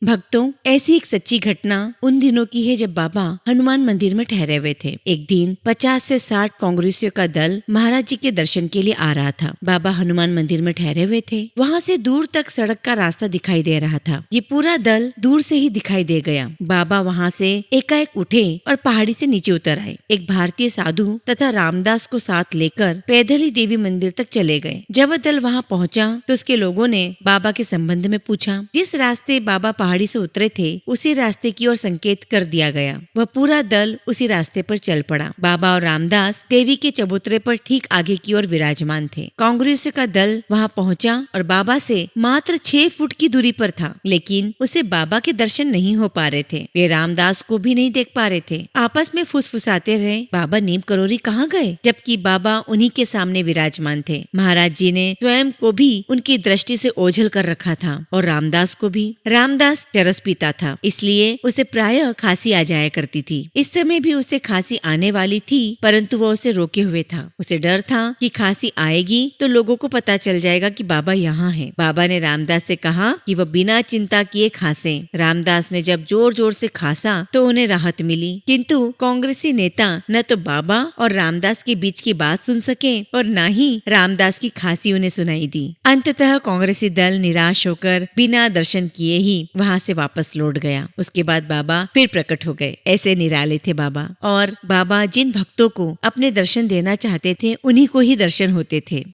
भक्तों, ऐसी एक सच्ची घटना उन दिनों की है जब बाबा हनुमान मंदिर में ठहरे हुए थे। एक दिन 50 से 60 कांग्रेसियों का दल महाराज जी के दर्शन के लिए आ रहा था। बाबा हनुमान मंदिर में ठहरे हुए थे। वहाँ से दूर तक सड़क का रास्ता दिखाई दे रहा था। ये पूरा दल दूर से ही दिखाई दे गया। बाबा वहाँ से एकाएक उठे और पहाड़ी से नीचे उतर आए। एक भारतीय साधु तथा रामदास को साथ लेकर पैदल ही देवी मंदिर तक चले गए। जब वह दल वहाँ पहुँचा तो उसके लोगों ने बाबा के संबंध में पूछा। जिस रास्ते बाबा पहाड़ी से उतरे थे उसी रास्ते की ओर संकेत कर दिया गया। वह पूरा दल उसी रास्ते पर चल पड़ा। बाबा और रामदास देवी के चबूतरे पर ठीक आगे की ओर विराजमान थे। कांग्रेस का दल वहां पहुंचा और बाबा से मात्र 6 फुट की दूरी पर था, लेकिन उसे बाबा के दर्शन नहीं हो पा रहे थे। वे रामदास को भी नहीं देख पा रहे थे। आपस में फुसफुसाते रहे, बाबा नीम करोरी कहाँ गए, जबकि बाबा उन्हीं के सामने विराजमान थे। महाराज जी ने स्वयं को भी उनकी दृष्टि से ओझल कर रखा था और रामदास को भी। रामदास चरस पीता था, इसलिए उसे प्रायः खांसी आ जाया करती थी। इस समय भी उसे खांसी आने वाली थी, परंतु वह उसे रोके हुए था। उसे डर था कि खांसी आएगी तो लोगों को पता चल जाएगा कि बाबा यहाँ हैं। बाबा ने रामदास से कहा कि वह बिना चिंता किए खांसे। रामदास ने जब जोर जोर से खांसा तो उन्हें राहत मिली, किंतु कांग्रेसी नेता न तो बाबा और रामदास के बीच की बात सुन सके और न ही रामदास की खांसी उन्हें सुनाई दी। अंततः कांग्रेसी दल निराश होकर बिना दर्शन किए ही वहाँ से वापस लौट गया। उसके बाद बाबा फिर प्रकट हो गए। ऐसे निराले थे बाबा, और बाबा जिन भक्तों को अपने दर्शन देना चाहते थे उन्हीं को ही दर्शन होते थे।